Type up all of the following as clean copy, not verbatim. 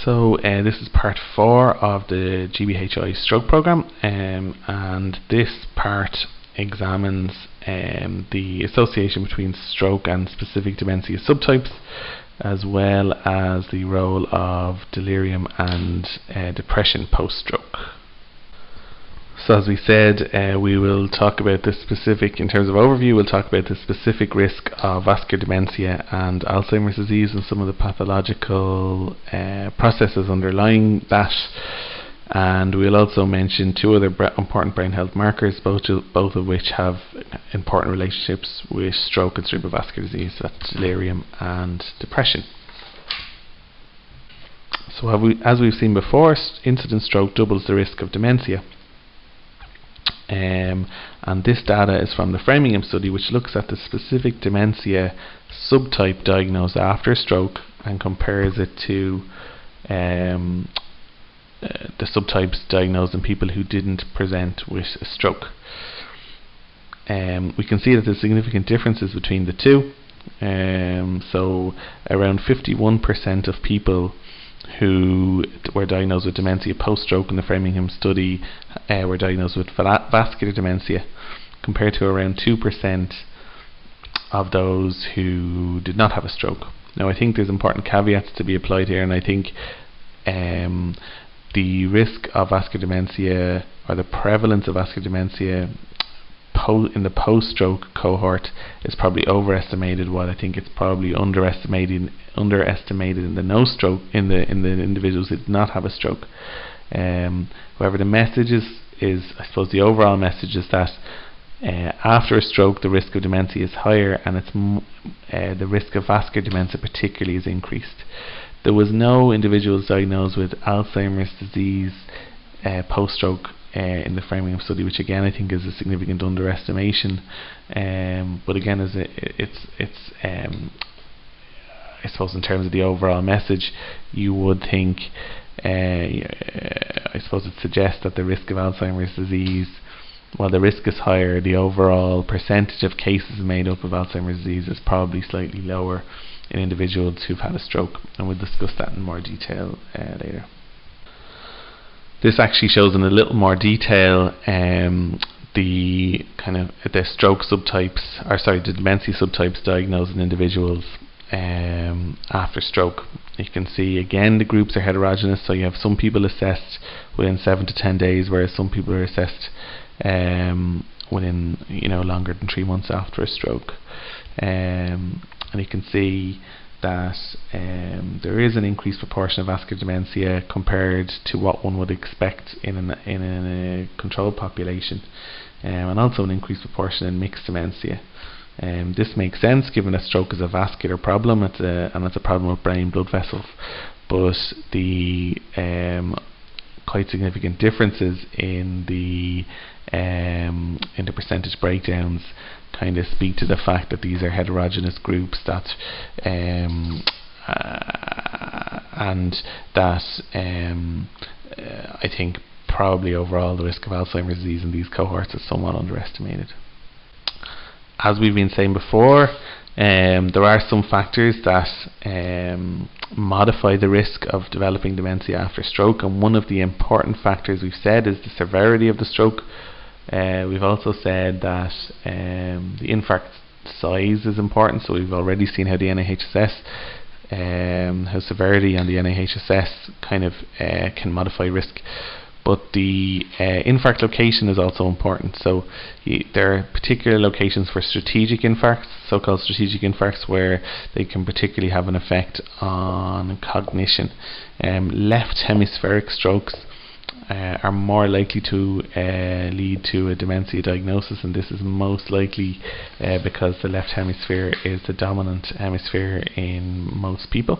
So this is part 4 of the GBHI stroke program, and this part examines the association between stroke and specific dementia subtypes, as well as the role of delirium and depression post-stroke. So as we said, we will talk about the specific, in terms of overview, we'll talk about the specific risk of vascular dementia and Alzheimer's disease and some of the pathological processes underlying that. And we'll also mention two other important brain health markers, both of which have important relationships with stroke and cerebrovascular disease, that's delirium and depression. So as we've seen before, incident stroke doubles the risk of dementia. And this data is from the Framingham study, which looks at the specific dementia subtype diagnosed after stroke and compares it to the subtypes diagnosed in people who didn't present with a stroke. We can see that there's significant differences between the two. So around 51% of people who were diagnosed with dementia post-stroke in the Framingham study were diagnosed with vascular dementia, compared to around 2% of those who did not have a stroke. Now, I think there's important caveats to be applied here, and I think the risk of vascular dementia, or the prevalence of vascular dementia in the post-stroke cohort, is probably overestimated, while I think it's probably underestimated in the no stroke, in the individuals who did not have a stroke. However, the message is I suppose the overall message is that after a stroke the risk of dementia is higher, and it's the risk of vascular dementia particularly is increased. There was no individuals diagnosed with Alzheimer's disease post-stroke in the Framingham study, which again I think is a significant underestimation. But again, it's I suppose in terms of the overall message, you would think, I suppose it suggests that the risk of Alzheimer's disease, while the risk is higher, the overall percentage of cases made up of Alzheimer's disease is probably slightly lower in individuals who've had a stroke, and we'll discuss that in more detail later. This actually shows in a little more detail the stroke subtypes, the dementia subtypes diagnosed in individuals after stroke. You can see again the groups are heterogeneous, so you have some people assessed within 7 to 10 days, whereas some people are assessed within longer than 3 months after a stroke. And you can see that there is an increased proportion of vascular dementia compared to what one would expect in a controlled population, and also an increased proportion in mixed dementia. This makes sense given that stroke is a vascular problem, and it's a problem with brain blood vessels, but the quite significant differences in the percentage breakdowns kind of speak to the fact that these are heterogeneous groups, that and that I think probably overall the risk of Alzheimer's disease in these cohorts is somewhat underestimated. As we've been saying before, there are some factors that modify the risk of developing dementia after stroke, and one of the important factors we've said is the severity of the stroke. We've also said that the infarct size is important, so we've already seen how the NIHSS, how severity and the NIHSS kind of can modify risk. But the infarct location is also important. So there are particular locations for strategic infarcts, so-called strategic infarcts, where they can particularly have an effect on cognition. Left hemispheric strokes are more likely to lead to a dementia diagnosis, and this is most likely because the left hemisphere is the dominant hemisphere in most people.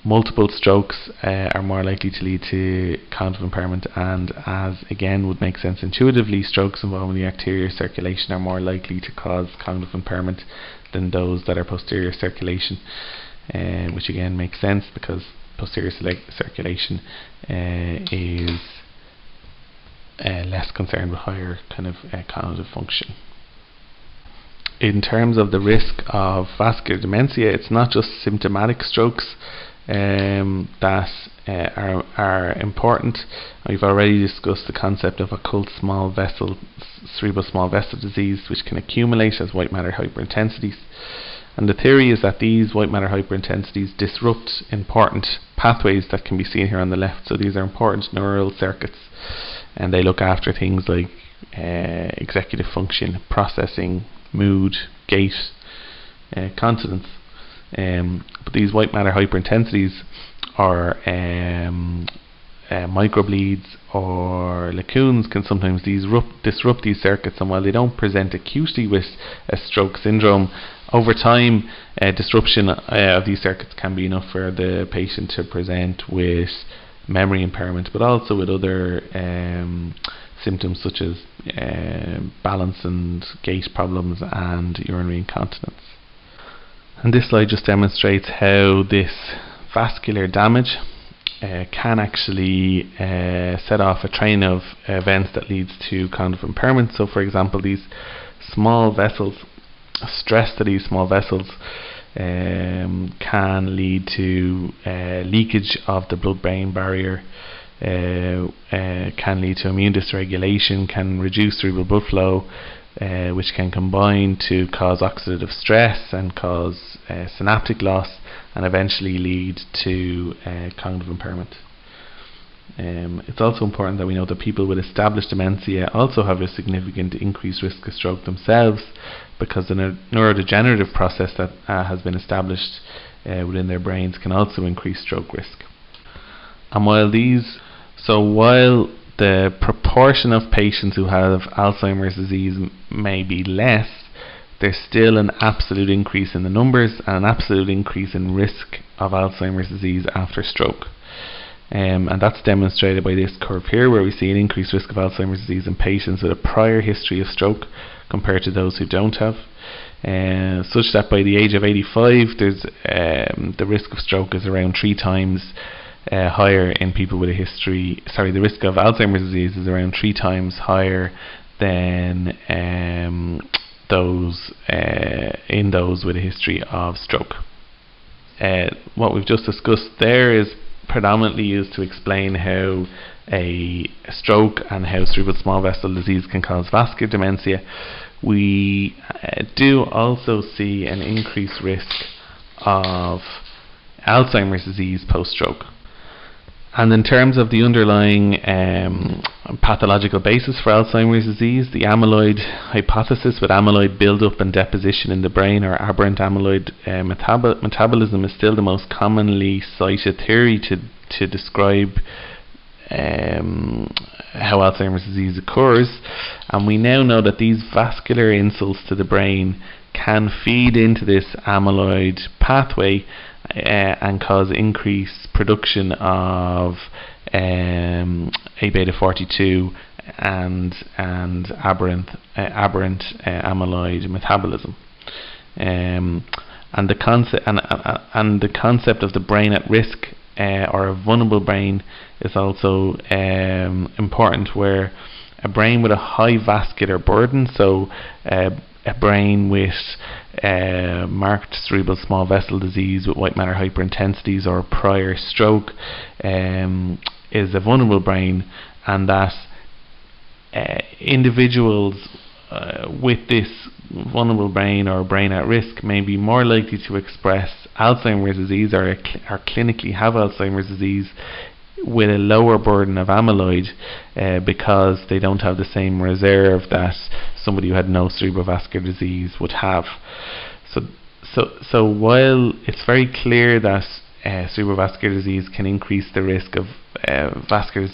Multiple strokes are more likely to lead to cognitive impairment, and as again would make sense intuitively, strokes involving the arterial circulation are more likely to cause cognitive impairment than those that are posterior circulation, which again makes sense because posterior circulation is less concerned with higher kind of cognitive function. In terms of the risk of vascular dementia, it's not just symptomatic strokes that are important. We've already discussed the concept of occult cerebral small vessel disease, which can accumulate as white matter hyperintensities. And the theory is that these white matter hyperintensities disrupt important pathways that can be seen here on the left. So these are important neural circuits, and they look after things like executive function, processing, mood, gait, continence. But these white matter hyperintensities or microbleeds or lacunes can sometimes disrupt these circuits, and while they don't present acutely with a stroke syndrome, over time disruption of these circuits can be enough for the patient to present with memory impairment, but also with other symptoms such as balance and gait problems and urinary incontinence. And this slide just demonstrates how this vascular damage can actually set off a train of events that leads to cognitive impairment. So for example, these small vessels, stress to these small vessels can lead to leakage of the blood-brain barrier, can lead to immune dysregulation, can reduce cerebral blood flow, which can combine to cause oxidative stress and cause synaptic loss, and eventually lead to cognitive impairment. It's also important that we know that people with established dementia also have a significant increased risk of stroke themselves, because the neurodegenerative process that has been established within their brains can also increase stroke risk. And while the proportion of patients who have Alzheimer's disease may be less, there's still an absolute increase in the numbers and an absolute increase in risk of Alzheimer's disease after stroke. And that's demonstrated by this curve here, where we see an increased risk of Alzheimer's disease in patients with a prior history of stroke compared to those who don't have. Such that by the age of 85, the risk of stroke is around 3 times higher in people with a history. The risk of Alzheimer's disease is around 3 times higher than those with a history of stroke. What we've just discussed there is predominantly used to explain how a stroke and how cerebral small vessel disease can cause vascular dementia. We do also see an increased risk of Alzheimer's disease post-stroke. And in terms of the underlying pathological basis for Alzheimer's disease, the amyloid hypothesis, with amyloid buildup and deposition in the brain, or aberrant amyloid metabolism, is still the most commonly cited theory to describe how Alzheimer's disease occurs. And we now know that these vascular insults to the brain can feed into this amyloid pathway and cause increased production of A beta 42 and aberrant amyloid metabolism. And the concept of the brain at risk or a vulnerable brain is also important, where a brain with a high vascular burden, so a brain with marked cerebral small vessel disease with white matter hyperintensities or prior stroke is a vulnerable brain, and that individuals with this vulnerable brain or brain at risk may be more likely to express Alzheimer's disease or clinically have Alzheimer's disease with a lower burden of amyloid because they don't have the same reserve that somebody who had no cerebrovascular disease would have. So while it's very clear that cerebrovascular disease can increase the risk of vascular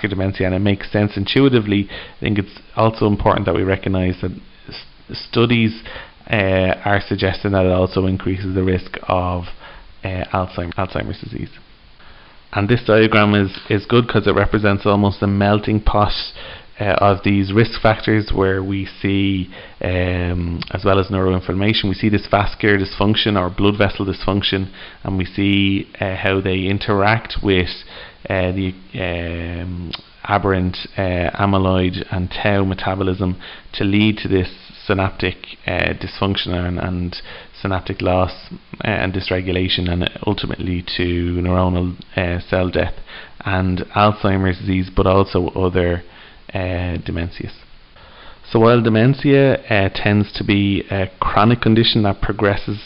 dementia, and it makes sense intuitively, I think it's also important that we recognize that studies are suggesting that it also increases the risk of Alzheimer's disease. And this diagram is good because it represents almost a melting pot of these risk factors, where we see, as well as neuroinflammation, we see this vascular dysfunction or blood vessel dysfunction, and we see how they interact with the aberrant amyloid and tau metabolism to lead to this synaptic dysfunction and synaptic loss and dysregulation, and ultimately to neuronal cell death and Alzheimer's disease, but also other dementias. So while dementia tends to be a chronic condition that progresses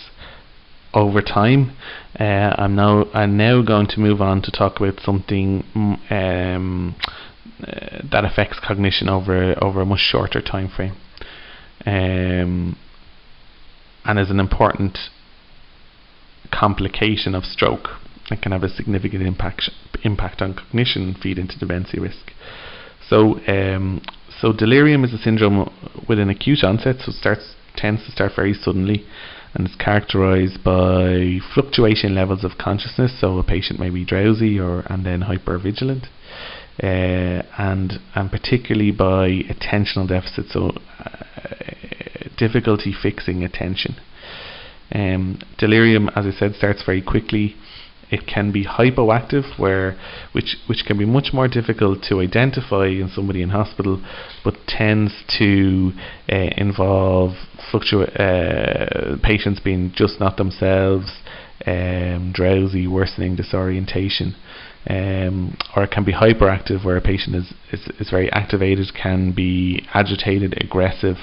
over time, I'm now going to move on to talk about something that affects cognition over a much shorter time frame, and is an important complication of stroke. It can have a significant impact on cognition and feed into dementia risk. So delirium is a syndrome with an acute onset, so tends to start very suddenly, and it's characterized by fluctuation levels of consciousness. So a patient may be drowsy and then hypervigilant, and particularly by attentional deficit, so difficulty fixing attention. Delirium, as I said, starts very quickly. It can be hypoactive, which can be much more difficult to identify in somebody in hospital, but tends to involve patients being just not themselves, drowsy, worsening disorientation, or it can be hyperactive, where a patient is very activated, can be agitated, aggressive,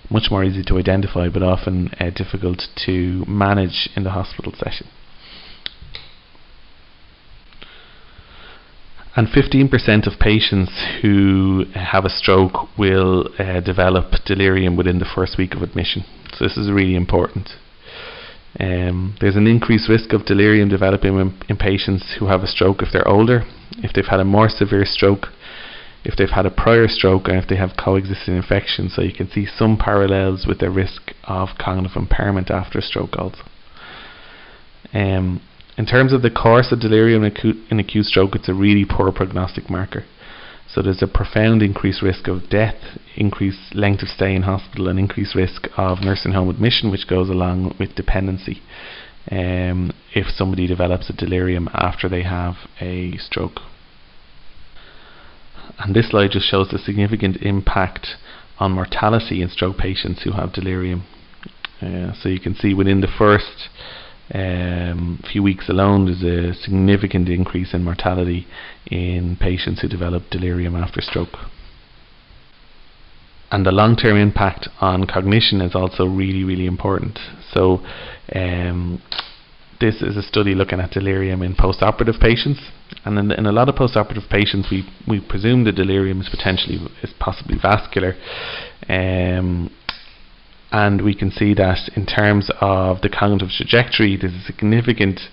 much more easy to identify, but often difficult to manage in the hospital session. And 15% of patients who have a stroke will develop delirium within the first week of admission. So this is really important. There's an increased risk of delirium developing in patients who have a stroke if they're older, if they've had a more severe stroke, if they've had a prior stroke, and if they have coexisting infections. So you can see some parallels with the risk of cognitive impairment after a stroke also. In terms of the course of delirium in acute stroke, it's a really poor prognostic marker. So there's a profound increased risk of death, increased length of stay in hospital, and increased risk of nursing home admission, which goes along with dependency if somebody develops a delirium after they have a stroke. And this slide just shows the significant impact on mortality in stroke patients who have delirium. So you can see within the first few weeks alone, there's a significant increase in mortality in patients who develop delirium after stroke. And the long-term impact on cognition is also really, really important. So this is a study looking at delirium in post-operative patients, and in a lot of post-operative patients we presume the delirium is possibly vascular, and we can see that in terms of the cognitive trajectory, there's a significant,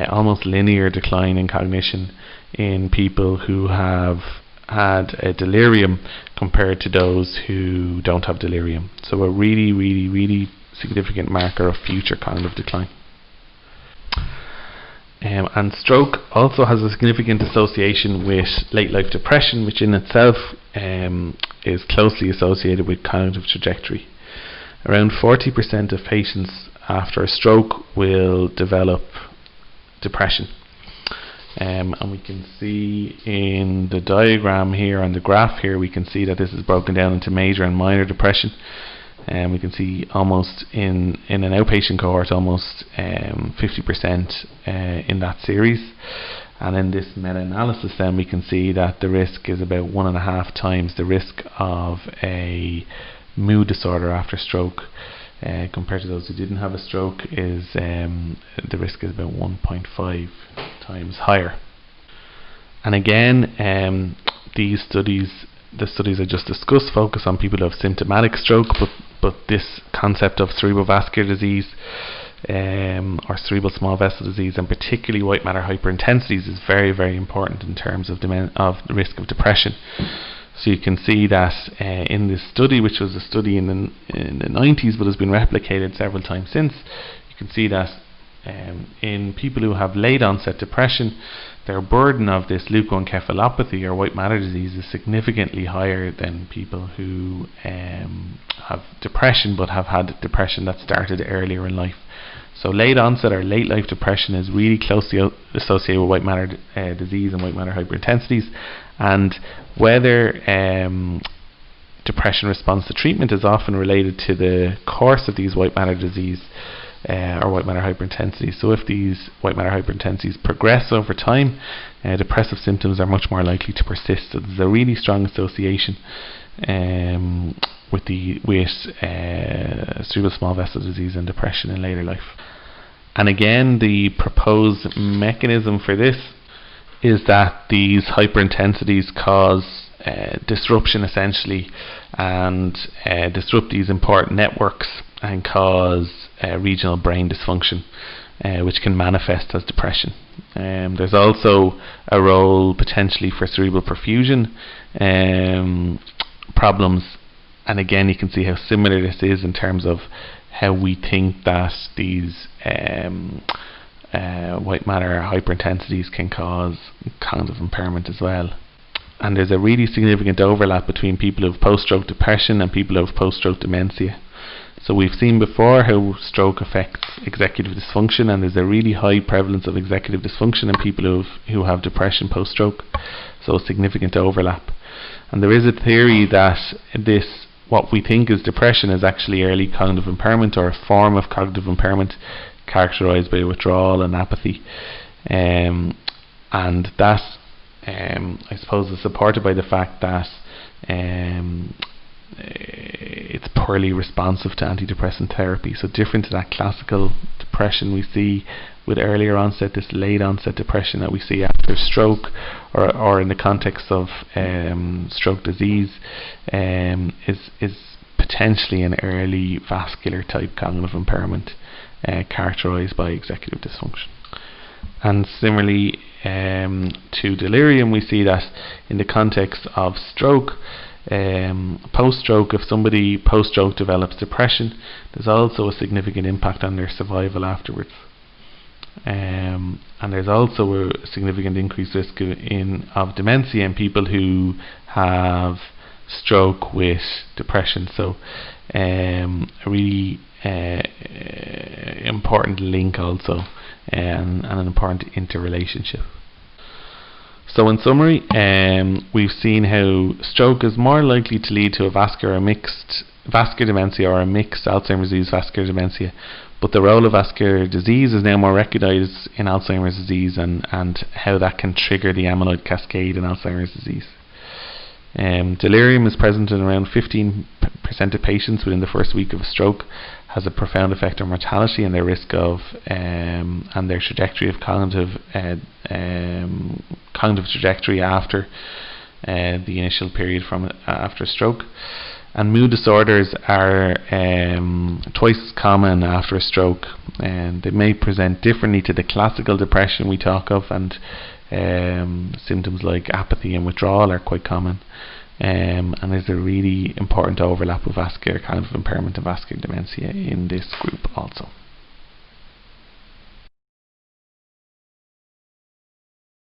almost linear decline in cognition in people who have had a delirium compared to those who don't have delirium. So a really, really, really significant marker of future cognitive decline. And stroke also has a significant association with late life depression, which in itself is closely associated with cognitive trajectory. Around 40% of patients after a stroke will develop depression. And we can see in the diagram here, on the graph here, we can see that this is broken down into major and minor depression. And we can see almost in an outpatient cohort, almost 50% in that series. And in this meta-analysis then we can see that the risk is about 1.5 times the risk of a mood disorder after stroke compared to those who didn't have a stroke. The risk is about 1.5 times higher. And again, the studies I just discussed focus on people who have symptomatic stroke, but this concept of cerebral vascular disease or cerebral small vessel disease, and particularly white matter hyperintensities, is very, very important in terms of the risk of depression. So you can see that in this study, which was a study in the 90s but has been replicated several times since, you can see that in people who have late onset depression, their burden of this leukoencephalopathy or white matter disease is significantly higher than people who have depression but have had depression that started earlier in life. So late onset or late life depression is really closely associated with white matter disease and white matter hyperintensities, and whether depression response to treatment is often related to the course of these white matter disease or white matter hyperintensity. So if these white matter hyperintensities progress over time, depressive symptoms are much more likely to persist. So there's a really strong association with cerebral small vessel disease and depression in later life. And again, the proposed mechanism for this is that these hyperintensities cause disruption essentially, and disrupt these important networks and cause regional brain dysfunction, which can manifest as depression. There's also a role potentially for cerebral perfusion problems, and again you can see how similar this is in terms of how we think that these white matter hyperintensities can cause cognitive impairment as well. And there's a really significant overlap between people who have post-stroke depression and people who have post-stroke dementia. So we've seen before how stroke affects executive dysfunction, and there's a really high prevalence of executive dysfunction in people who have depression post-stroke. So significant overlap. And there is a theory that what we think is depression is actually early cognitive impairment, or a form of cognitive impairment characterized by withdrawal and apathy. And that I suppose is supported by the fact that it's poorly responsive to antidepressant therapy. So different to that classical depression we see with earlier onset, this late onset depression that we see after stroke, or in the context of stroke disease, is potentially an early vascular type cognitive impairment characterized by executive dysfunction. And similarly to delirium, we see that in the context of stroke, post-stroke, if somebody post-stroke develops depression, there's also a significant impact on their survival afterwards. And there's also a significant increased risk of dementia in people who have stroke with depression. So a really important link also, and an important interrelationship. So in summary, we've seen how stroke is more likely to lead to a vascular dementia, or a mixed Alzheimer's disease vascular dementia, but the role of vascular disease is now more recognised in Alzheimer's disease, and how that can trigger the amyloid cascade in Alzheimer's disease. Delirium is present in around 15% of patients within the first week of a stroke, has a profound effect on mortality and their risk of and their trajectory of cognitive trajectory after the initial period from after stroke. And mood disorders are twice as common after a stroke, and they may present differently to the classical depression we talk of, and symptoms like apathy and withdrawal are quite common. And there's a really important overlap with vascular cognitive impairment and vascular dementia in this group also.